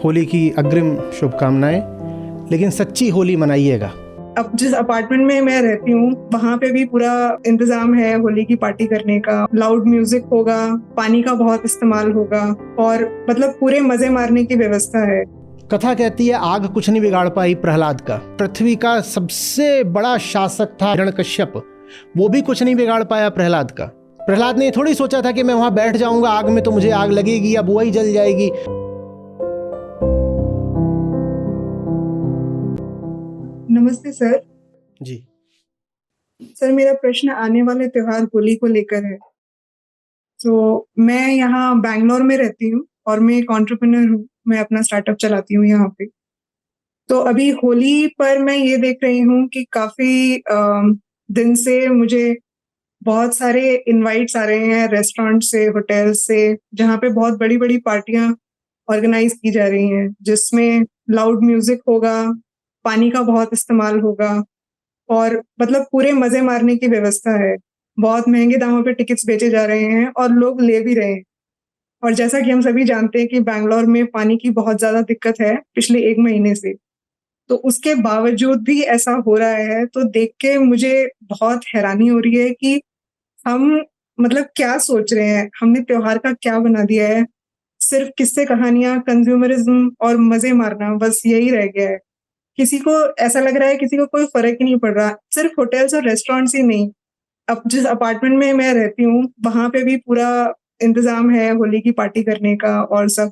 होली की अग्रिम शुभकामनाएं, लेकिन सच्ची होली मनाइएगा। अब जिस अपार्टमेंट में मैं रहती हूँ वहाँ पे भी पूरा इंतजाम है होली की पार्टी करने का। लाउड म्यूजिक होगा, पानी का बहुत इस्तेमाल होगा और मतलब पूरे मजे मारने की व्यवस्था है। कथा कहती है आग कुछ नहीं बिगाड़ पाई प्रहलाद का। पृथ्वी का सबसे बड़ा शासक था हिरण्यकश्यप, वो भी कुछ नहीं बिगाड़ पाया प्रहलाद का। प्रहलाद ने थोड़ी सोचा था कि मैं वहां बैठ जाऊंगा आग में तो मुझे आग लगेगी या बुआ ही जल जाएगी। नमस्ते सर। जी सर, मेरा प्रश्न आने वाले त्योहार होली को लेकर है। तो मैं यहाँ बैंगलोर में रहती हूँ और मैं एक एंटरप्रेन्योर हूँ। मैं अपना स्टार्टअप चलाती हूँ यहाँ पे। तो अभी होली पर मैं ये देख रही हूँ कि काफी दिन से मुझे बहुत सारे इनवाइट्स आ रहे हैं रेस्टोरेंट से, होटल से, जहाँ पे बहुत बड़ी बड़ी पार्टियां ऑर्गेनाइज की जा रही हैं, जिसमें लाउड म्यूजिक होगा, पानी का बहुत इस्तेमाल होगा और मतलब पूरे मजे मारने की व्यवस्था है। बहुत महंगे दामों पे टिकट्स बेचे जा रहे हैं और लोग ले भी रहे हैं। और जैसा कि हम सभी जानते हैं कि बैंगलोर में पानी की बहुत ज्यादा दिक्कत है पिछले 1 महीने से। तो उसके बावजूद भी ऐसा हो रहा है, तो देख के मुझे बहुत हैरानी हो रही है कि हम मतलब क्या सोच रहे हैं, हमने त्योहार का क्या बना दिया है। सिर्फ किस्से कहानियां, कंज्यूमरिज्म और मजे मारना, बस यही रह गया है। किसी को ऐसा लग रहा है, किसी को कोई फर्क ही नहीं पड़ रहा। सिर्फ होटल्स और रेस्टोरेंट्स ही नहीं, अब जिस अपार्टमेंट में मैं रहती हूँ वहां पे भी पूरा इंतजाम है होली की पार्टी करने का और सब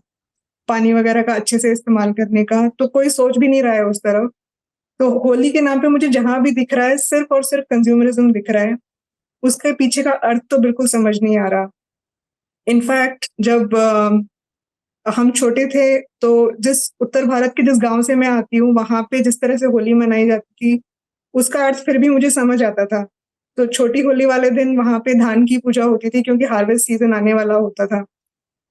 पानी वगैरह का अच्छे से इस्तेमाल करने का। तो कोई सोच भी नहीं रहा है उस तरफ। तो होली के नाम पे मुझे जहां भी दिख रहा है सिर्फ और सिर्फ कंज्यूमरिज्म दिख रहा है। उसके पीछे का अर्थ तो बिल्कुल समझ नहीं आ रहा। इनफैक्ट जब हम छोटे थे तो जिस उत्तर भारत के जिस गांव से मैं आती हूँ वहां पे जिस तरह से होली मनाई जाती थी उसका अर्थ फिर भी मुझे समझ आता था। तो छोटी होली वाले दिन वहां पे धान की पूजा होती थी क्योंकि हार्वेस्ट सीजन आने वाला होता था।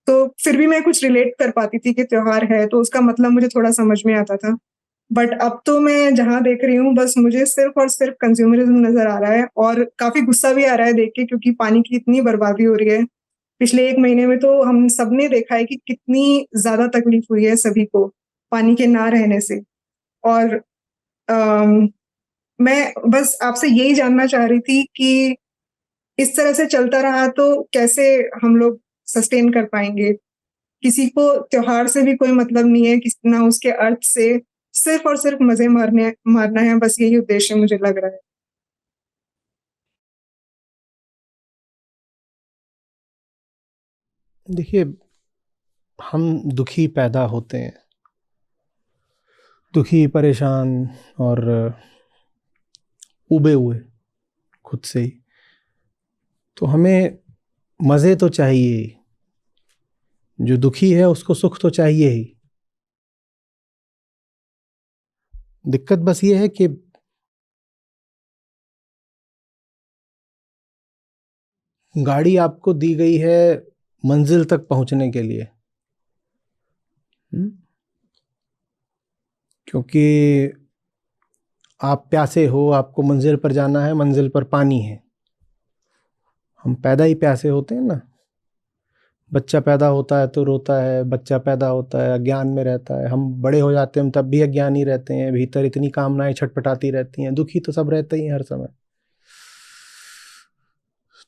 तो फिर भी मैं कुछ रिलेट कर पाती थी कि त्योहार है, तो उसका मतलब मुझे थोड़ा समझ में आता था। बट अब तो मैं जहाँ देख रही हूँ बस मुझे सिर्फ और सिर्फ कंज्यूमरिज्म नजर आ रहा है और काफी गुस्सा भी आ रहा है देख के, क्योंकि पानी की इतनी बर्बादी हो रही है। पिछले 1 महीने में तो हम सबने देखा है कि कितनी ज्यादा तकलीफ हुई है सभी को पानी के ना रहने से। और अम, मैं बस आपसे यही जानना चाह रही थी कि इस तरह से चलता रहा तो कैसे हम लोग सस्टेन कर पाएंगे। किसी को त्योहार से भी कोई मतलब नहीं है, ना उसके अर्थ से। सिर्फ और सिर्फ मजे मारने मारना है, बस यही उद्देश्य मुझे लग रहा है। देखिए, हम दुखी पैदा होते हैं, दुखी, परेशान और उबे हुए खुद से ही। तो हमें मज़े तो चाहिए ही। जो दुखी है उसको सुख तो चाहिए ही। दिक्कत बस ये है कि गाड़ी आपको दी गई है मंजिल तक पहुंचने के लिए, क्योंकि आप प्यासे हो, आपको मंजिल पर जाना है, मंजिल पर पानी है। हम पैदा ही प्यासे होते हैं ना। बच्चा पैदा होता है तो रोता है, बच्चा पैदा होता है अज्ञान में रहता है, हम बड़े हो जाते हैं हम तब भी अज्ञानी रहते हैं, भीतर इतनी कामनाएं छटपटाती रहती हैं, दुखी तो सब रहते ही हैं हर समय।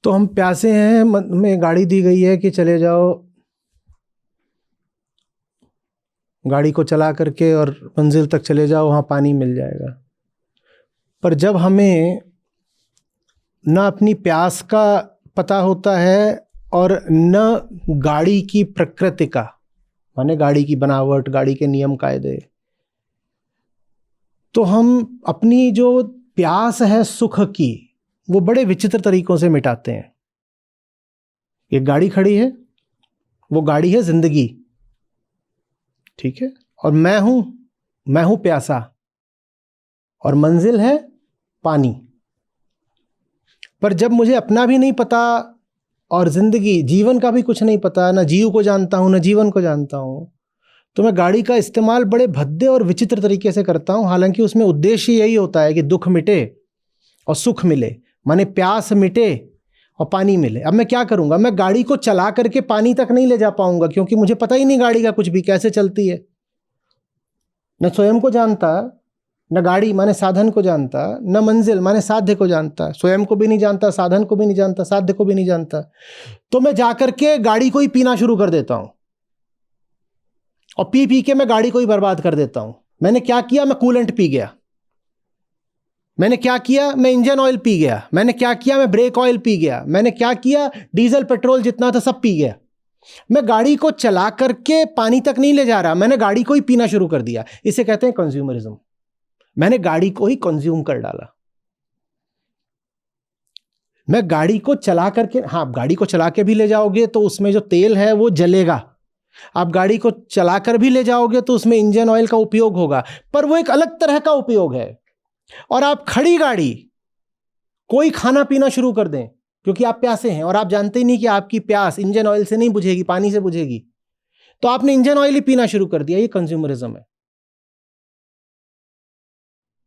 तो हम प्यासे हैं, मन में गाड़ी दी गई है कि चले जाओ, गाड़ी को चला करके और मंजिल तक चले जाओ, वहाँ पानी मिल जाएगा। पर जब हमें ना अपनी प्यास का पता होता है और न गाड़ी की प्रकृति का, माने गाड़ी की बनावट, गाड़ी के नियम कायदे, तो हम अपनी जो प्यास है सुख की वो बड़े विचित्र तरीकों से मिटाते हैं। एक गाड़ी खड़ी है, वो गाड़ी है जिंदगी, ठीक है, और मैं हूं प्यासा, और मंजिल है पानी। पर जब मुझे अपना भी नहीं पता और जिंदगी, जीवन का भी कुछ नहीं पता, ना जीव को जानता हूं ना जीवन को जानता हूं, तो मैं गाड़ी का इस्तेमाल बड़े भद्दे और विचित्र तरीके से करता हूं। हालांकि उसमें उद्देश्य यही होता है कि दुख मिटे और सुख मिले, माने प्यास मिटे और पानी मिले। अब मैं क्या करूंगा, मैं गाड़ी को चला करके पानी तक नहीं ले जा पाऊंगा, क्योंकि मुझे पता ही नहीं गाड़ी का कुछ भी कैसे चलती है। न स्वयं को जानता, न गाड़ी माने साधन को जानता, न मंजिल माने साध्य को जानता, स्वयं को भी नहीं जानता, साधन को भी नहीं जानता, साध्य को भी नहीं जानता, तो मैं जाकर के गाड़ी को ही पीना शुरू कर देता हूं और पी पी के मैं गाड़ी को ही बर्बाद कर देता हूं। मैंने क्या किया? मैं कूलेंट पी गया। मैंने क्या किया? मैं इंजन ऑयल पी गया। मैंने क्या किया? मैं ब्रेक ऑयल पी गया। मैंने क्या किया? डीजल पेट्रोल जितना था सब पी गया। मैं गाड़ी को चला करके पानी तक नहीं ले जा रहा, मैंने गाड़ी को ही पीना शुरू कर दिया। इसे कहते हैं कंज्यूमरिज्म। मैंने गाड़ी को ही कंज्यूम कर डाला। मैं गाड़ी को चला करके, हाँ, गाड़ी को चला के भी ले जाओगे तो उसमें जो तेल है वो जलेगा। आप गाड़ी को चलाकर भी ले जाओगे तो उसमें इंजन ऑयल का उपयोग होगा, पर वो एक अलग तरह का उपयोग है। और आप खड़ी गाड़ी कोई खाना पीना शुरू कर दें क्योंकि आप प्यासे हैं और आप जानते ही नहीं कि आपकी प्यास इंजन ऑयल से नहीं बुझेगी, पानी से बुझेगी, तो आपने इंजन ऑयल ही पीना शुरू कर दिया। ये कंज्यूमरिज्म है।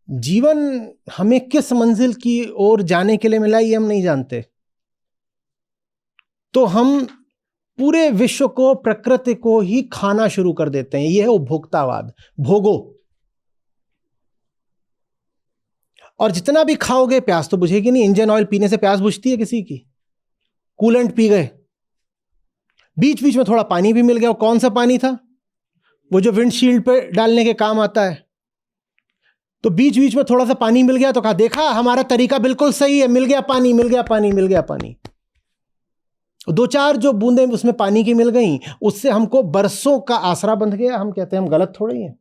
जीवन हमें किस मंजिल की ओर जाने के लिए मिला ये हम नहीं जानते, तो हम पूरे विश्व को, प्रकृति को ही खाना शुरू कर देते हैं। यह है उपभोक्तावाद। भोगो, और जितना भी खाओगे प्यास तो बुझेगी नहीं। इंजन ऑयल पीने से प्यास बुझती है किसी की? कूलेंट पी गए, बीच बीच में थोड़ा पानी भी मिल गया। वो कौन सा पानी था? वो जो विंडशील्ड पे डालने के काम आता है। तो बीच बीच में थोड़ा सा पानी मिल गया तो कहा, देखा हमारा तरीका बिल्कुल सही है, मिल गया पानी, मिल गया पानी, मिल गया पानी। दो चार जो बूंदें उसमें पानी की मिल गई, उससे हमको बरसों का आसरा बंध गया। हम कहते हैं हम गलत थोड़े ही हैं,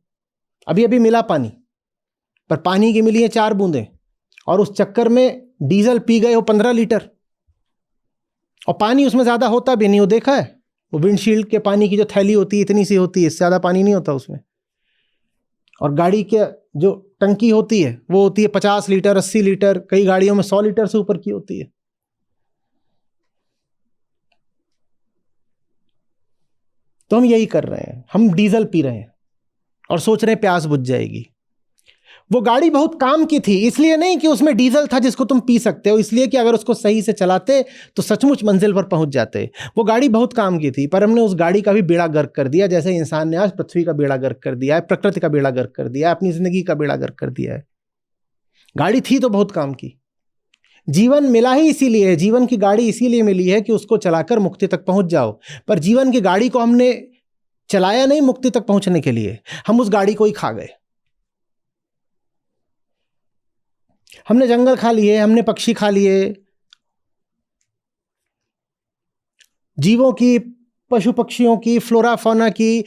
अभी अभी मिला पानी, पर पानी की मिली है 4 बूंदें, और उस चक्कर में डीजल पी गए हो 15 लीटर, और पानी उसमें ज्यादा होता भी नहीं। वो देखा है, वो विंडशील्ड के पानी की जो थैली होती है इतनी सी होती है, इससे ज्यादा पानी नहीं होता उसमें। और गाड़ी के जो टंकी होती है वो होती है 50 लीटर, 80 लीटर, कई गाड़ियों में 100 लीटर से ऊपर की होती है। तो हम यही कर रहे हैं, हम डीजल पी रहे हैं और सोच रहे हैं प्यास बुझ जाएगी। वो गाड़ी बहुत काम की थी, इसलिए नहीं कि उसमें डीजल था जिसको तुम पी सकते हो, इसलिए कि अगर उसको सही से चलाते तो सचमुच मंजिल पर पहुंच जाते। वो गाड़ी बहुत काम की थी, पर हमने उस गाड़ी का भी बेड़ा गर्क कर दिया, जैसे इंसान ने आज पृथ्वी का बेड़ा गर्क कर दिया है, प्रकृति का बेड़ा गर्क कर दिया है, अपनी जिंदगी का बेड़ा गर्क कर दिया है। गाड़ी थी तो बहुत काम की। जीवन मिला ही इसीलिए है, जीवन की गाड़ी इसीलिए मिली है कि उसको चलाकर मुक्ति तक पहुंच जाओ। पर जीवन की गाड़ी को हमने चलाया नहीं मुक्ति तक पहुंचने के लिए, हम उस गाड़ी को ही खा गए। हमने जंगल खा लिए, हमने पक्षी खा लिए, जीवों की, पशु पक्षियों की, फ्लोरा फौना की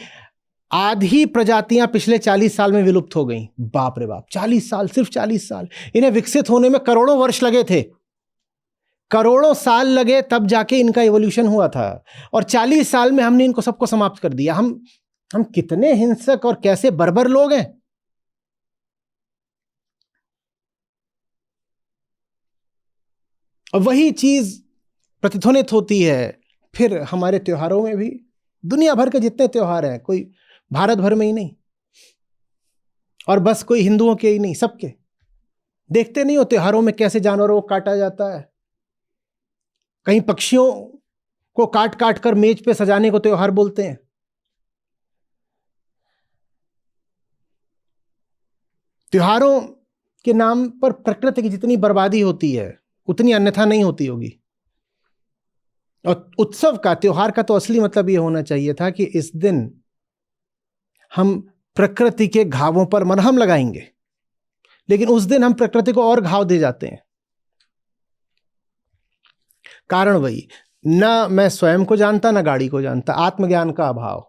आधी प्रजातियां पिछले 40 साल में विलुप्त हो गई। बाप रे बाप, 40 साल, सिर्फ 40 साल। इन्हें विकसित होने में करोड़ों वर्ष लगे थे, करोड़ों साल लगे, तब जाके इनका इवोल्यूशन हुआ था। और 40 साल में हमने इनको सबको समाप्त कर दिया। हम कितने हिंसक और कैसे बर्बर लोग हैं। और वही चीज प्रतिध्वनित होती है फिर हमारे त्योहारों में भी। दुनिया भर के जितने त्योहार हैं, कोई भारत भर में ही नहीं, और बस कोई हिंदुओं के ही नहीं, सबके। देखते नहीं हो त्योहारों में कैसे जानवरों को काटा जाता है। कहीं पक्षियों को काट काट कर मेज पे सजाने को त्योहार बोलते हैं। त्योहारों के नाम पर प्रकृति की जितनी बर्बादी होती है उतनी अन्यथा नहीं होती होगी। और उत्सव का, त्योहार का तो असली मतलब यह होना चाहिए था कि इस दिन हम प्रकृति के घावों पर मरहम लगाएंगे, लेकिन उस दिन हम प्रकृति को और घाव दे जाते हैं। कारण वही, न मैं स्वयं को जानता न गाड़ी को जानता, आत्मज्ञान का अभाव।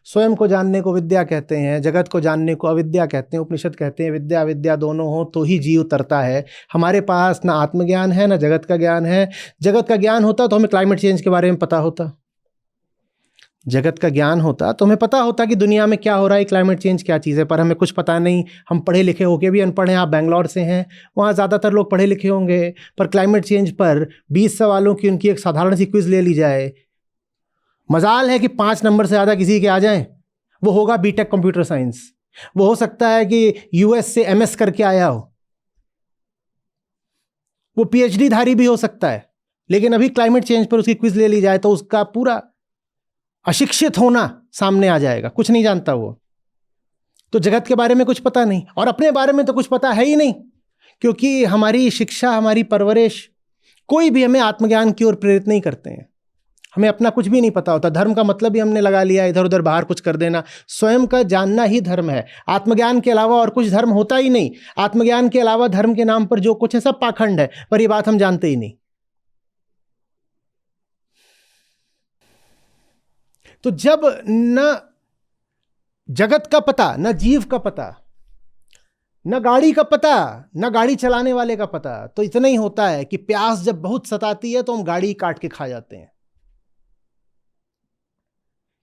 स्वयं को जानने को विद्या कहते हैं, जगत को जानने को अविद्या कहते हैं। उपनिषद कहते हैं विद्या अविद्या दोनों हो तो ही जीव तरता है। हमारे पास ना आत्मज्ञान है ना जगत का ज्ञान है। जगत का ज्ञान होता तो हमें क्लाइमेट चेंज के बारे में पता होता। जगत का ज्ञान होता तो हमें पता होता कि दुनिया में क्या हो रहा है, क्लाइमेट चेंज क्या चीज़ है, पर हमें कुछ पता नहीं। हम पढ़े लिखे होके भी अनपढ़ हैं। आप बेंगलोर से हैं, वहाँ ज़्यादातर लोग पढ़े लिखे होंगे, पर क्लाइमेट चेंज पर 20 सवालों की उनकी एक साधारण सी क्विज ले ली जाए, मजाल है कि 5 नंबर से ज़्यादा किसी के आ जाएं, वो होगा बीटेक कंप्यूटर साइंस। वो हो सकता है कि यूएस से एमएस करके आया हो, वो पीएचडी धारी भी हो सकता है, लेकिन अभी क्लाइमेट चेंज पर उसकी क्विज ले ली जाए तो उसका पूरा अशिक्षित होना सामने आ जाएगा, कुछ नहीं जानता वो। तो जगत के बारे में कुछ पता नहीं, और अपने बारे में तो कुछ पता है ही नहीं, क्योंकि हमारी शिक्षा, हमारी परवरिश, कोई भी हमें आत्मज्ञान की ओर प्रेरित नहीं करते हैं। हमें अपना कुछ भी नहीं पता होता। धर्म का मतलब भी हमने लगा लिया इधर उधर बाहर कुछ कर देना। स्वयं का जानना ही धर्म है। आत्मज्ञान के अलावा और कुछ धर्म होता ही नहीं। आत्मज्ञान के अलावा धर्म के नाम पर जो कुछ है सब पाखंड है, पर ये बात हम जानते ही नहीं। तो जब न जगत का पता, न जीव का पता, न गाड़ी का पता, न गाड़ी चलाने वाले का पता, तो इतना ही होता है कि प्यास जब बहुत सताती है तो हम गाड़ी काट के खा जाते हैं।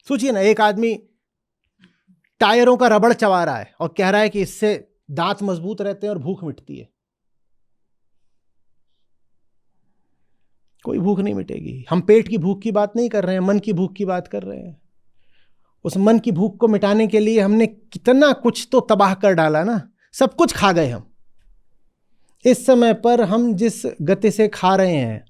सोचिए ना, एक आदमी टायरों का रबड़ चबा रहा है और कह रहा है कि इससे दांत मजबूत रहते हैं और भूख मिटती है। कोई भूख नहीं मिटेगी। हम पेट की भूख की बात नहीं कर रहे हैं, मन की भूख की बात कर रहे हैं। उस मन की भूख को मिटाने के लिए हमने कितना कुछ तो तबाह कर डाला ना, सब कुछ खा गए हम। इस समय पर हम जिस गति से खा रहे हैं,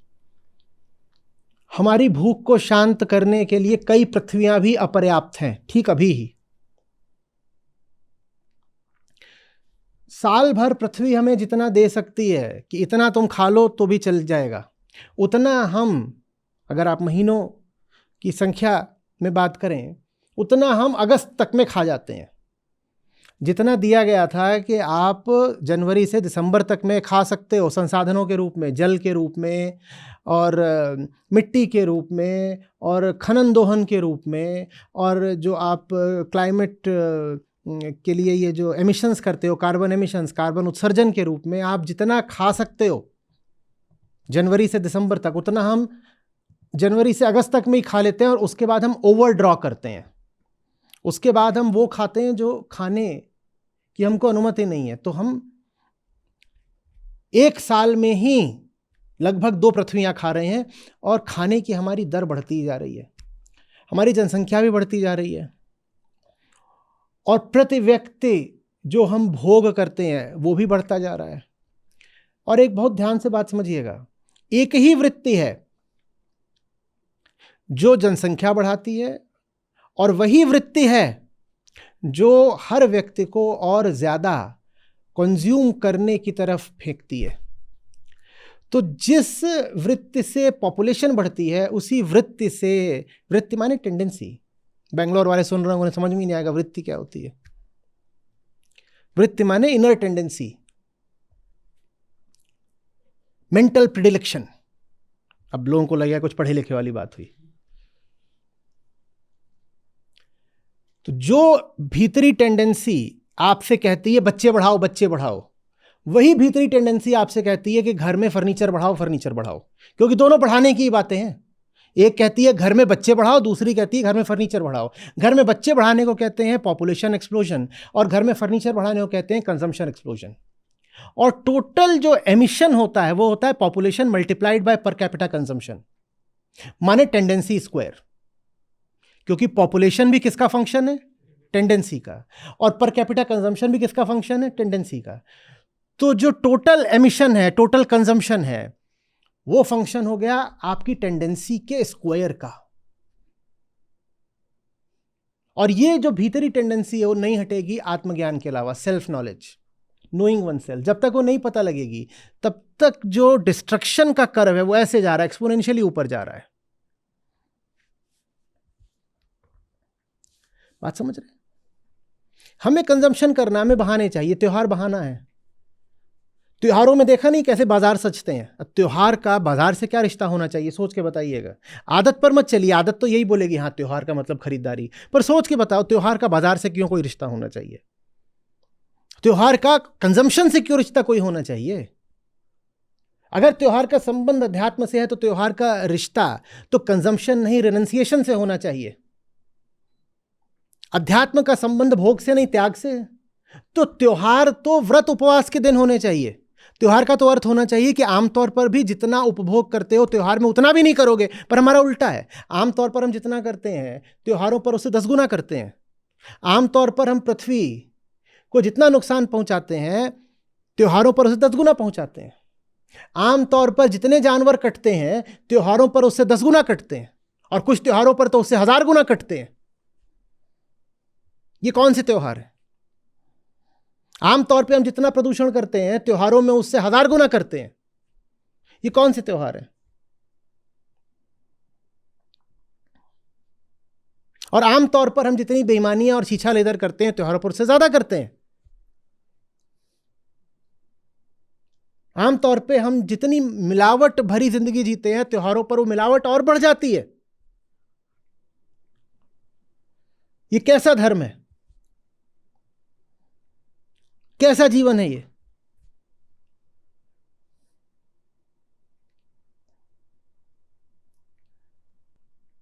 हमारी भूख को शांत करने के लिए कई पृथ्वियां भी अपर्याप्त हैं। ठीक अभी ही साल भर पृथ्वी हमें जितना दे सकती है कि इतना तुम खा लो तो भी चल जाएगा, उतना हम, अगर आप महीनों की संख्या में बात करें, उतना हम अगस्त तक में खा जाते हैं। जितना दिया गया था कि आप जनवरी से दिसंबर तक में खा सकते हो, संसाधनों के रूप में, जल के रूप में और मिट्टी के रूप में और खनन दोहन के रूप में, और जो आप क्लाइमेट के लिए ये जो एमिशंस करते हो, कार्बन एमिशंस, कार्बन उत्सर्जन के रूप में आप जितना खा सकते हो जनवरी से दिसंबर तक, उतना हम जनवरी से अगस्त तक में ही खा लेते हैं। और उसके बाद हम ओवर ड्रॉ करते हैं। उसके बाद हम वो खाते हैं जो खाने की हमको अनुमति नहीं है। तो हम एक साल में ही लगभग 2 पृथ्वियां खा रहे हैं, और खाने की हमारी दर बढ़ती जा रही है। हमारी जनसंख्या भी बढ़ती जा रही है, और प्रति व्यक्ति जो हम भोग करते हैं वो भी बढ़ता जा रहा है। और एक बहुत ध्यान से बात समझिएगा, एक ही वृत्ति है जो जनसंख्या बढ़ाती है, और वही वृत्ति है जो हर व्यक्ति को और ज्यादा कंज्यूम करने की तरफ फेंकती है। तो जिस वृत्ति से पॉपुलेशन बढ़ती है, उसी वृत्ति से, वृत्ति माने टेंडेंसी, बेंगलोर वाले सुन रहे हैं, उन्हें समझ में नहीं आएगा वृत्ति क्या होती है। वृत्ति माने इनर टेंडेंसी, मेंटल प्रिडिलेक्शन। अब लोगों को लगेगा कुछ पढ़े लिखे वाली बात हुई। तो जो भीतरी टेंडेंसी आपसे कहती है बच्चे बढ़ाओ बच्चे बढ़ाओ, वही भीतरी टेंडेंसी आपसे कहती है कि घर में फर्नीचर बढ़ाओ फर्नीचर बढ़ाओ, क्योंकि दोनों बढ़ाने की बातें हैं। एक कहती है घर में बच्चे बढ़ाओ, दूसरी कहती है घर में फर्नीचर बढ़ाओ। घर में बच्चे बढ़ाने को कहते हैं पॉपुलेशन एक्सप्लोजन, और घर में फर्नीचर बढ़ाने को कहते हैं कंजम्पशन एक्सप्लोजन। और टोटल जो एमिशन होता है वो होता है population multiplied by per capita consumption, माने टेंडेंसी स्क्वायर। क्योंकि पॉपुलेशन भी किसका फंक्शन है? टेंडेंसी का। और पर कैपिटा कंजम्पशन भी किसका फंक्शन है? टेंडेंसी का। तो जो टोटल एमिशन है, टोटल कंजम्पशन है, वो फंक्शन हो गया आपकी टेंडेंसी के स्क्वायर का। और ये जो भीतरी टेंडेंसी है वो नहीं हटेगी आत्मज्ञान के अलावा, self knowledge, knowing one self. जब तक वो नहीं पता लगेगी तब तक जो डिस्ट्रक्शन का कर्व है वो ऐसे जा रहा है, एक्सपोनेंशियली ऊपर जा रहा है। बात समझ रहे हैं? हमें कंजम्पशन करना, हमें बहाने चाहिए। त्योहार बहाना है। त्योहारों में देखा नहीं कैसे बाजार सजते हैं? अब त्योहार का बाजार से क्या रिश्ता होना चाहिए, सोच के बताइएगा। आदत पर मत चलिए, आदत तो यही बोलेगी हाँ त्योहार का मतलब खरीदारी, पर सोच के बताओ त्योहार का बाजार से क्यों कोई रिश्ता होना चाहिए? त्योहार का कंजम्पशन से क्यों रिश्ता कोई होना चाहिए? अगर त्योहार का संबंध अध्यात्म से है तो त्योहार का रिश्ता तो कंजम्पशन नहीं, रेनंसिएशन से होना चाहिए। अध्यात्म का संबंध भोग से नहीं, त्याग से है। तो त्योहार तो व्रत उपवास के दिन होने चाहिए। त्योहार का तो अर्थ होना चाहिए कि आमतौर पर भी जितना उपभोग करते हो त्योहार में उतना भी नहीं करोगे, पर हमारा उल्टा है। आमतौर पर हम जितना करते हैं त्योहारों पर उससे 10 गुना करते हैं। आमतौर पर हम पृथ्वी को जितना नुकसान पहुंचाते हैं त्योहारों पर उसे 10 गुना पहुंचाते हैं। आमतौर पर जितने जानवर कटते हैं त्योहारों पर उससे 10 गुना कटते हैं, और कुछ त्योहारों पर तो उससे 1000 गुना कटते हैं। ये कौन से त्योहार है? आमतौर पे हम जितना प्रदूषण करते हैं त्योहारों में उससे 1000 गुना करते हैं। ये कौन से त्योहार हैं? और आमतौर पर हम जितनी बेईमानियां और छीछा लेदर करते हैं त्योहारों पर उससे ज्यादा करते हैं। आमतौर पे हम जितनी मिलावट भरी जिंदगी जीते हैं त्योहारों पर वो मिलावट और बढ़ जाती है। ये कैसा धर्म है? कैसा जीवन है ये?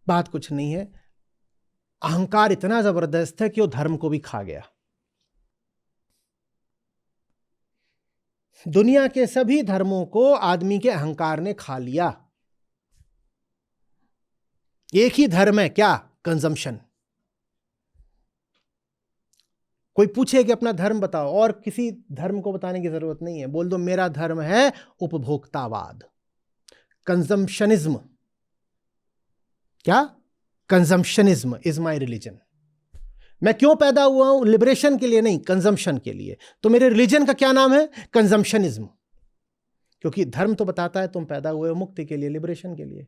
बात कुछ नहीं है, अहंकार इतना जबरदस्त है कि वो धर्म को भी खा गया। दुनिया के सभी धर्मों को आदमी के अहंकार ने खा लिया। एक ही धर्म है क्या? कंजम्पशन। कोई पूछे कि अपना धर्म बताओ, और किसी धर्म को बताने की जरूरत नहीं है, बोल दो मेरा धर्म है उपभोक्तावाद, कंजम्पशनिज्म। क्या? कंजम्पशनिज्म इज माई रिलीजन। मैं क्यों पैदा हुआ हूं? लिबरेशन के लिए नहीं, कंजम्पशन के लिए। तो मेरे रिलीजन का क्या नाम है? कंजम्पशनिज्म। क्योंकि धर्म तो बताता है तुम पैदा हुए हो मुक्ति के लिए, लिबरेशन के लिए।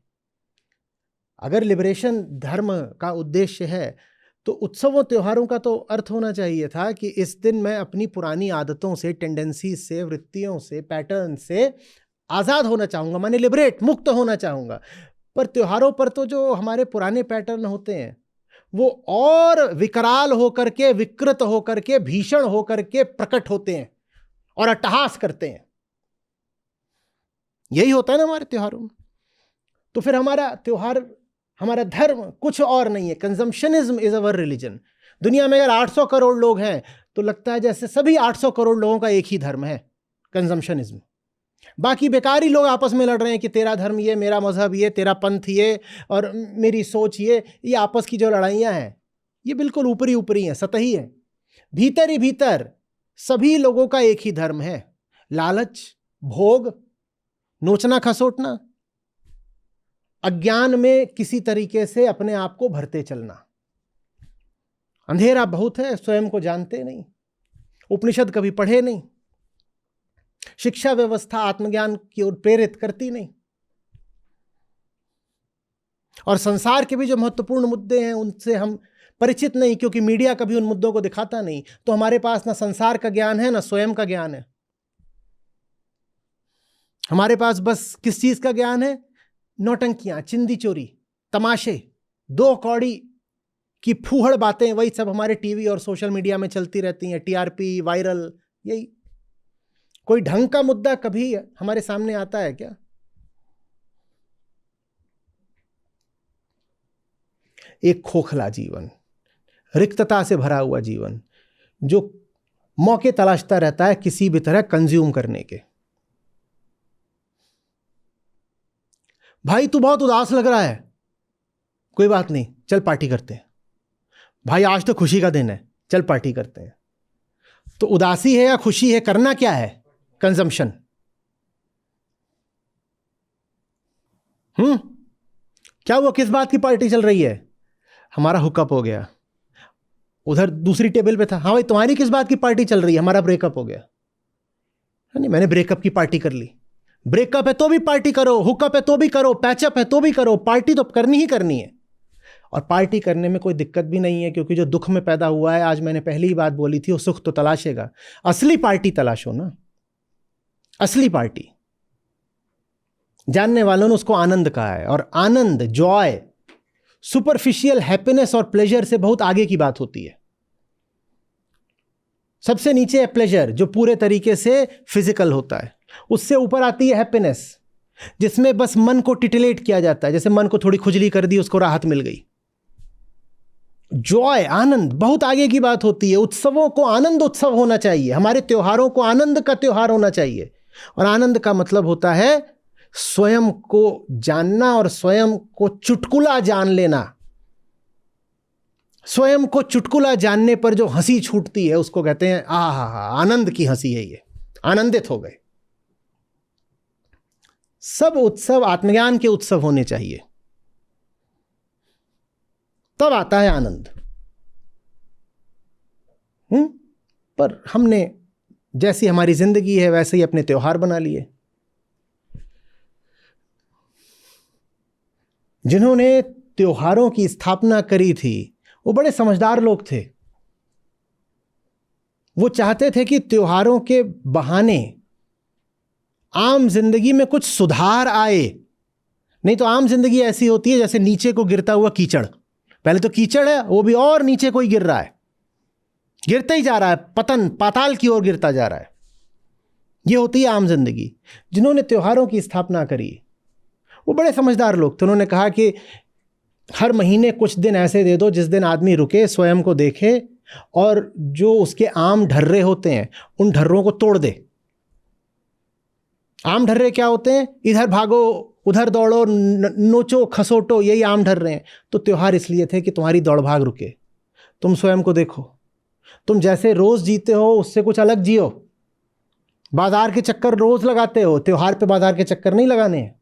अगर लिबरेशन धर्म का उद्देश्य है तो उत्सवों त्योहारों का तो अर्थ होना चाहिए था कि इस दिन मैं अपनी पुरानी आदतों से, टेंडेंसी से, वृत्तियों से, पैटर्न से आजाद होना चाहूंगा, माने लिबरेट, मुक्त होना चाहूंगा। पर त्योहारों पर तो जो हमारे पुराने पैटर्न होते हैं वो और विकराल होकर के, विकृत होकर के, भीषण होकर के प्रकट होते हैं और अट्टहास करते हैं। यही होता है ना हमारे त्योहारों में। तो फिर हमारा त्योहार, हमारा धर्म कुछ और नहीं है। कंजम्पशनिज्म इज अवर रिलीजन। दुनिया में अगर 800 करोड़ लोग हैं तो लगता है जैसे सभी 800 करोड़ लोगों का एक ही धर्म है, कंजम्पशनिज्म। बाकी बेकारी लोग आपस में लड़ रहे हैं कि तेरा धर्म ये, मेरा मजहब ये, तेरा पंथ ये, और मेरी सोच ये आपस की जो लड़ाइयां हैं ये बिल्कुल ऊपरी ऊपरी हैं, सतही है। भीतर ही भीतर सभी लोगों का एक ही धर्म है, लालच, भोग, नोचना खसोटना, अज्ञान में किसी तरीके से अपने आप को भरते चलना। अंधेरा बहुत है, स्वयं को जानते नहीं, उपनिषद कभी पढ़े नहीं, शिक्षा व्यवस्था आत्मज्ञान की ओर प्रेरित करती नहीं, और संसार के भी जो महत्वपूर्ण मुद्दे हैं उनसे हम परिचित नहीं, क्योंकि मीडिया कभी उन मुद्दों को दिखाता नहीं। तो हमारे पास ना संसार का ज्ञान है, ना स्वयं का ज्ञान है। हमारे पास बस किस चीज का ज्ञान है? नौटंकियां, चिंदी चोरी, तमाशे, दो कौड़ी की फूहड़ बातें, वही सब हमारे टीवी और सोशल मीडिया में चलती रहती हैं। टीआरपी, वायरल, यही। कोई ढंग का मुद्दा कभी हमारे सामने आता है क्या? एक खोखला जीवन, रिक्तता से भरा हुआ जीवन, जो मौके तलाशता रहता है किसी भी तरह कंज्यूम करने के। भाई तू बहुत उदास लग रहा है, कोई बात नहीं, चल पार्टी करते हैं। भाई आज तो खुशी का दिन है, चल पार्टी करते हैं। तो उदासी है या खुशी है, करना क्या है? कंजम्पशन। क्या वो किस बात की पार्टी चल रही है? हमारा हुकअप हो गया। उधर दूसरी टेबल पे था, हाँ भाई तुम्हारी किस बात की पार्टी चल रही है? हमारा ब्रेकअप हो गया। नहीं, मैंने ब्रेकअप की पार्टी कर ली। ब्रेकअप है तो भी पार्टी करो, हुकअप है तो भी करो, पैचअप है तो भी करो, पार्टी तो करनी ही करनी है। और पार्टी करने में कोई दिक्कत भी नहीं है, क्योंकि जो दुख में पैदा हुआ है, आज मैंने पहली ही बात बोली थी, वो सुख तो तलाशेगा। असली पार्टी तलाशो ना, असली पार्टी। जानने वालों ने उसको आनंद कहा है, और आनंद, जॉय, सुपरफिशियल हैप्पीनेस और प्लेजर से बहुत आगे की बात होती है। सबसे नीचे है प्लेजर, जो पूरे तरीके से फिजिकल होता है। उससे ऊपर आती है हैप्पीनेस, जिसमें बस मन को टिटिलेट किया जाता है, जैसे मन को थोड़ी खुजली कर दी, उसको राहत मिल गई। जॉय, आनंद, बहुत आगे की बात होती है। उत्सवों को आनंद उत्सव होना चाहिए, हमारे त्योहारों को आनंद का त्योहार होना चाहिए। और आनंद का मतलब होता है स्वयं को जानना और स्वयं को चुटकुला जान लेना। स्वयं को चुटकुला जानने पर जो हंसी छूटती है उसको कहते हैं आहा, आनंद की हंसी है ये, आनंदित हो गए। सब उत्सव आत्मज्ञान के उत्सव होने चाहिए, तब आता है आनंद। पर हमने जैसी हमारी जिंदगी है वैसे ही अपने त्योहार बना लिए। जिन्होंने त्योहारों की स्थापना करी थी वो बड़े समझदार लोग थे। वो चाहते थे कि त्योहारों के बहाने आम जिंदगी में कुछ सुधार आए। नहीं तो आम जिंदगी ऐसी होती है जैसे नीचे को गिरता हुआ कीचड़। पहले तो कीचड़ है, वो भी और नीचे कोई गिर रहा है, गिरता ही जा रहा है, पतन पाताल की ओर गिरता जा रहा है। ये होती है आम जिंदगी। जिन्होंने त्योहारों की स्थापना करी वो बड़े समझदार लोग थे। उन्होंने कहा कि हर महीने कुछ दिन ऐसे दे दो जिस दिन आदमी रुके, स्वयं को देखे और जो उसके आम ढर्रे होते हैं उन ढर्रों को तोड़ दे। आम ढर्रे क्या होते हैं? इधर भागो उधर दौड़ो, नोचो खसोटो, यही आम ढर्रे हैं। तो त्योहार इसलिए थे कि तुम्हारी दौड़ भाग रुके, तुम स्वयं को देखो, तुम जैसे रोज जीते हो उससे कुछ अलग जियो। बाजार के चक्कर रोज लगाते हो, त्योहार पे बाजार के चक्कर नहीं लगाने हैं।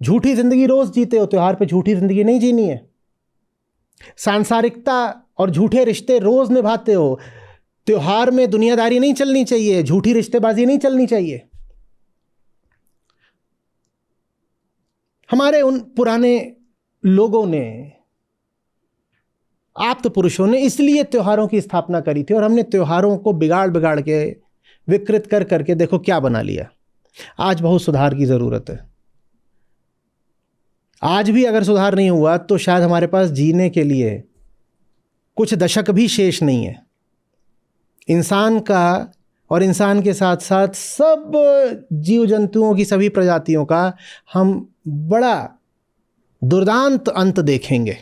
झूठी जिंदगी रोज जीते हो, त्योहार पे झूठी जिंदगी नहीं जीनी है। सांसारिकता और झूठे रिश्ते रोज निभाते हो, त्योहार में दुनियादारी नहीं चलनी चाहिए, झूठी रिश्तेबाजी नहीं चलनी चाहिए। हमारे उन पुराने लोगों ने, आप्त पुरुषों ने इसलिए त्योहारों की स्थापना करी थी। और हमने त्योहारों को बिगाड़ बिगाड़ के, विकृत कर करके देखो क्या बना लिया। आज बहुत सुधार की जरूरत है। आज भी अगर सुधार नहीं हुआ तो शायद हमारे पास जीने के लिए कुछ दशक भी शेष नहीं है। इंसान का और इंसान के साथ साथ सब जीव जंतुओं की, सभी प्रजातियों का हम बड़ा दुर्दांत अंत देखेंगे।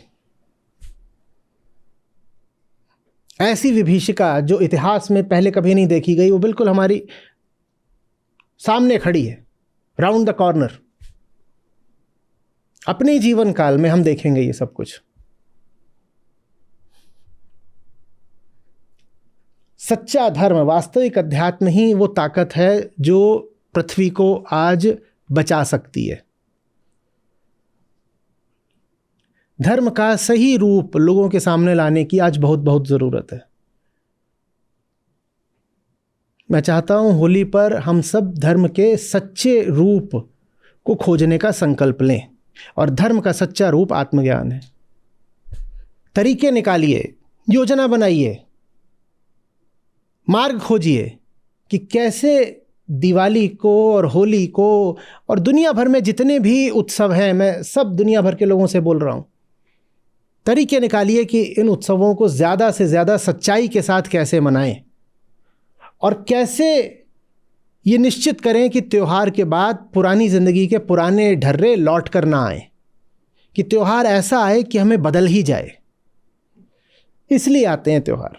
ऐसी विभीषिका जो इतिहास में पहले कभी नहीं देखी गई वो बिल्कुल हमारी सामने खड़ी है, राउंड द कॉर्नर। अपने जीवन काल में हम देखेंगे ये सब कुछ। सच्चा धर्म, वास्तविक अध्यात्म ही वो ताकत है जो पृथ्वी को आज बचा सकती है। धर्म का सही रूप लोगों के सामने लाने की आज बहुत बहुत जरूरत है। मैं चाहता हूं होली पर हम सब धर्म के सच्चे रूप को खोजने का संकल्प लें। और धर्म का सच्चा रूप आत्मज्ञान है। तरीके निकालिए, योजना बनाइए, मार्ग खोजिए कि कैसे दिवाली को और होली को और दुनिया भर में जितने भी उत्सव हैं, मैं सब दुनिया भर के लोगों से बोल रहा हूं, तरीके निकालिए कि इन उत्सवों को ज़्यादा से ज़्यादा सच्चाई के साथ कैसे मनाएं और कैसे ये निश्चित करें कि त्योहार के बाद पुरानी ज़िंदगी के पुराने ढर्रे लौट कर ना आए, कि त्योहार ऐसा आए कि हमें बदल ही जाए। इसलिए आते हैं त्योहार।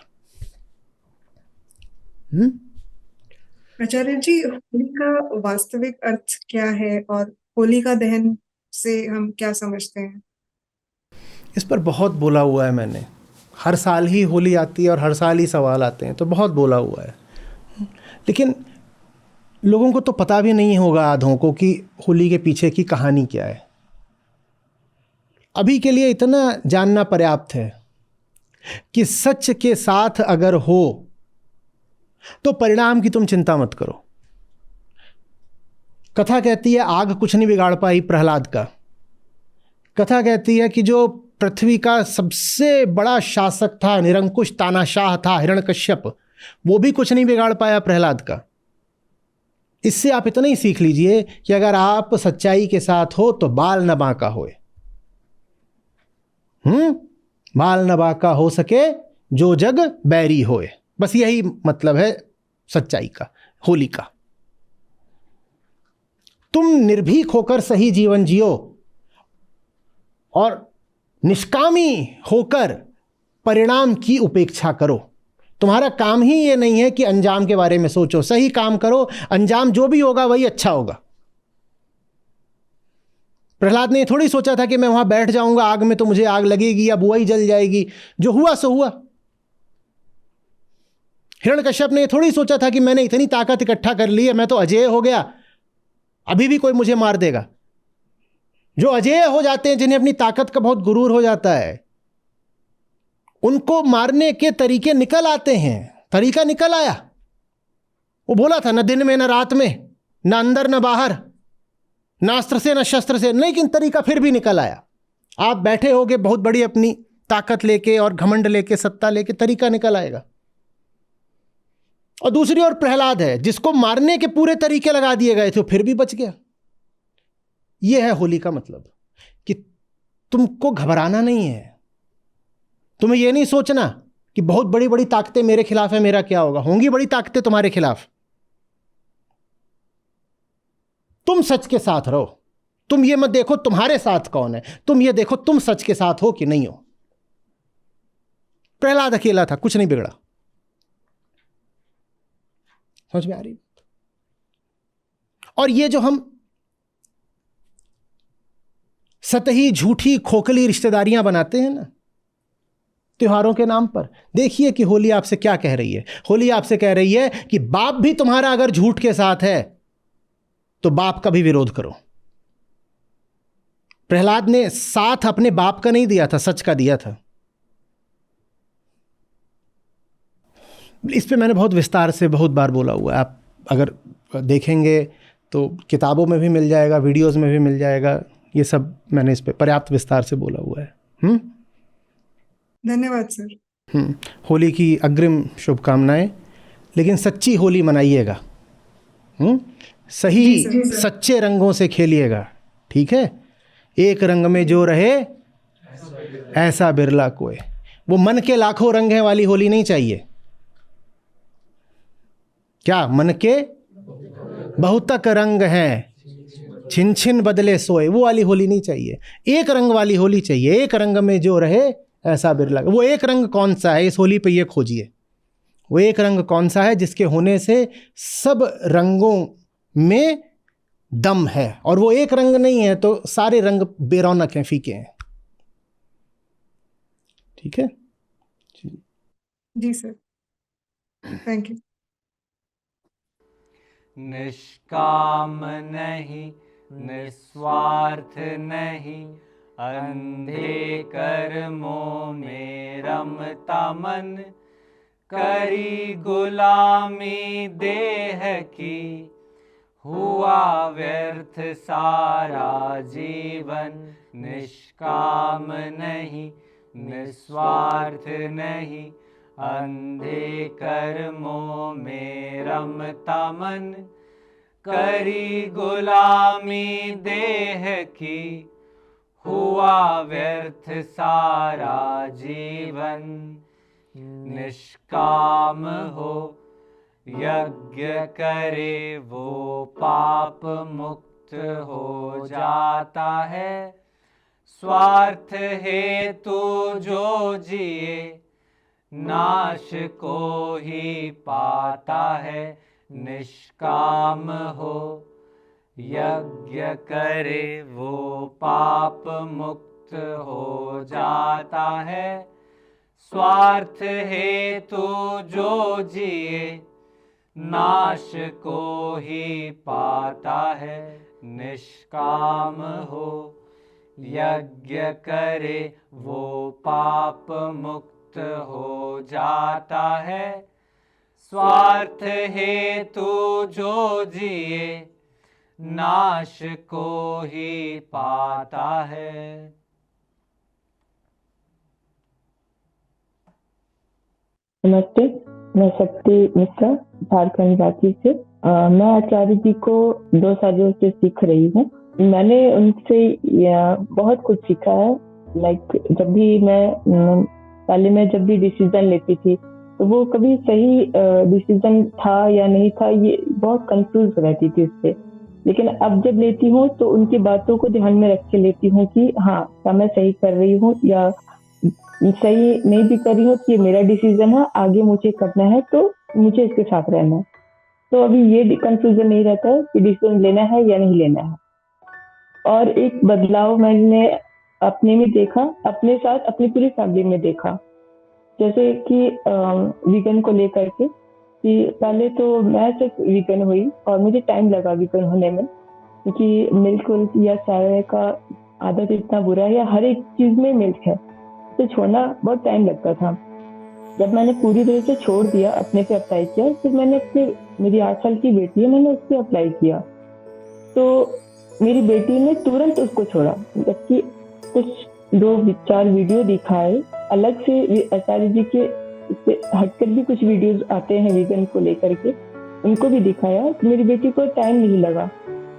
आचार्य जी, होली का वास्तविक अर्थ क्या है और होलिका दहन से हम क्या समझते हैं? इस पर बहुत बोला हुआ है मैंने। हर साल ही होली आती है और हर साल ही सवाल आते हैं, तो बहुत बोला हुआ है। लेकिन लोगों को तो पता भी नहीं होगा आधों को कि होली के पीछे की कहानी क्या है। अभी के लिए इतना जानना पर्याप्त है कि सच के साथ अगर हो तो परिणाम की तुम चिंता मत करो। कथा कहती है आग कुछ नहीं बिगाड़ पाई प्रहलाद का। कथा कहती है कि जो पृथ्वी का सबसे बड़ा शासक था, निरंकुश तानाशाह था हिरण्यकश्यप, वो भी कुछ नहीं बिगाड़ पाया प्रहलाद का। इससे आप इतना ही सीख लीजिए कि अगर आप सच्चाई के साथ हो तो बाल न बांका होए। बाल न बांका हो सके जो जग बैरी होए। बस यही मतलब है सच्चाई का, होली का। तुम निर्भीक होकर सही जीवन जियो और निष्कामी होकर परिणाम की उपेक्षा करो। तुम्हारा काम ही ये नहीं है कि अंजाम के बारे में सोचो। सही काम करो, अंजाम जो भी होगा वही अच्छा होगा। प्रहलाद ने थोड़ी सोचा था कि मैं वहां बैठ जाऊंगा आग में तो मुझे आग लगेगी या बुआ ही जल जाएगी। जो हुआ सो हुआ। हिरण्यकश्यप ने थोड़ी सोचा था कि मैंने इतनी ताकत इकट्ठा कर ली है, मैं तो अजेय हो गया, अभी भी कोई मुझे मार देगा। जो अजेय हो जाते हैं, जिन्हें अपनी ताकत का बहुत गुरूर हो जाता है, उनको मारने के तरीके निकल आते हैं। तरीका निकल आया। वो बोला था, न दिन में न रात में, न अंदर न बाहर, न अस्त्र से न शस्त्र से, लेकिन तरीका फिर भी निकल आया। आप बैठे होगे बहुत बड़ी अपनी ताकत लेके और घमंड लेके, सत्ता लेके, तरीका निकल आएगा। और दूसरी ओर प्रहलाद है, जिसको मारने के पूरे तरीके लगा दिए गए थे, फिर भी बच गया। यह है होली का मतलब, कि तुमको घबराना नहीं है, तुम्हें यह नहीं सोचना कि बहुत बड़ी बड़ी ताकतें मेरे खिलाफ है, मेरा क्या होगा। होंगी बड़ी ताकतें तुम्हारे खिलाफ, तुम सच के साथ रहो। तुम ये मत देखो तुम्हारे साथ कौन है, तुम ये देखो तुम सच के साथ हो कि नहीं हो। प्रहलाद अकेला था, कुछ नहीं बिगड़ा। समझ में आ रही? और ये जो हम सतही, झूठी, खोखली रिश्तेदारियां बनाते हैं ना त्योहारों के नाम पर, देखिए कि होली आपसे क्या कह रही है। होली आपसे कह रही है कि बाप भी तुम्हारा अगर झूठ के साथ है तो बाप का भी विरोध करो। प्रहलाद ने साथ अपने बाप का नहीं दिया था, सच का दिया था। इस पे मैंने बहुत विस्तार से बहुत बार बोला हुआ है। आप अगर देखेंगे तो किताबों में भी मिल जाएगा, वीडियोस में भी मिल जाएगा। ये सब मैंने इस पे पर्याप्त विस्तार से बोला हुआ है। धन्यवाद सर। होली की अग्रिम शुभकामनाएं, लेकिन सच्ची होली मनाइएगा। सही सच्चे रंगों से खेलिएगा, ठीक है? एक रंग में जो रहे ऐसा बिरला कोई। वो मन के लाखों रंग हैं वाली होली नहीं चाहिए। क्या मन के बहुतक रंग हैं, छिन छिन बदले सोए, वो वाली होली नहीं चाहिए। एक रंग वाली होली चाहिए। एक रंग में जो रहे ऐसा बिरला। वो एक रंग कौन सा है, इस होली पे ये खोजिए। वो एक रंग कौन सा है जिसके होने से सब रंगों में दम है, और वो एक रंग नहीं है तो सारे रंग बेरौनक हैं, फीके हैं। ठीक है जी सर, थैंक यू। निष्काम नहीं, निस्वार्थ नहीं, अंधे कर्मों में रमता मन, करी गुलामी देह की, हुआ व्यर्थ सारा जीवन। निष्काम नहीं, निस्वार्थ नहीं, अंधे कर्मों में रमता मन, करी गुलामी देह की, हुआ व्यर्थ सारा जीवन। निष्काम हो यज्ञ करे वो पाप मुक्त हो जाता है, स्वार्थ हेतु जो जिए नाश को ही पाता है। निष्काम हो यज्ञ करे वो पाप मुक्त हो जाता है, स्वार्थ हेतु जो जिए नाश को ही पाता है। निष्काम हो यज्ञ करे वो पाप मुक्त हो जाता है, स्वार्थ हेतु जो जिए नाश को ही पाता है। नमस्ते, मैं शक्ति मिश्रा झारखंड रांची से। मैं आचार्य जी को 2 सालों से सीख रही हूँ। मैंने उनसे बहुत कुछ सीखा है। लाइक जब भी मैं जब भी डिसीजन लेती थी तो वो कभी सही डिसीजन था या नहीं था, ये बहुत कंफ्यूज रहती थी इससे। लेकिन अब जब लेती हूँ तो उनकी बातों को ध्यान में रख के लेती हूँ कि हाँ, क्या मैं सही कर रही हूँ या सही नहीं भी कर रही हूँ, कि ये मेरा डिसीजन है, आगे मुझे करना है तो मुझे इसके साथ रहना है। तो अभी ये कंफ्यूजन नहीं रहता है कि डिसीजन लेना है या नहीं लेना है। और एक बदलाव मैंने अपने में देखा, अपने साथ अपनी पूरी फैमिली में देखा। जैसे कि वीगन को लेकर के, कि पहले तो मैं सिर्फ वीगन हुई और मुझे टाइम लगा वीगन होने में, क्योंकि मिल्क या चाय का आदत इतना बुरा है, या हर एक चीज में मिल्क है तो छोड़ना बहुत टाइम लगता था। जब मैंने पूरी तरह से छोड़ दिया, अपने पे अप्लाई किया, फिर मैंने अपने मेरी 8 साल की बेटी है, मैंने उस पर अप्लाई किया तो मेरी बेटी ने तुरंत उसको छोड़ा, जबकि कुछ 2-4 वीडियो दिखाए अलग से आचार्य जी के इससे हटकर भी कुछ वीडियोस आते हैं वीगन को लेकर के, उनको भी दिखाया। मेरी बेटी को टाइम नहीं लगा,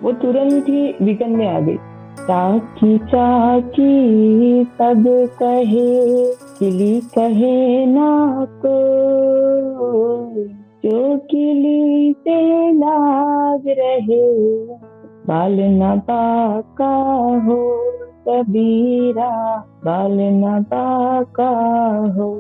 वो तुरंत ही वीगन में आ गई। चाकी चाकी सब कहे, किली कहे ना तो, जो किली पे लाग रहे, बाल ना बाका हो कबीरा, बाल ना बाका हो।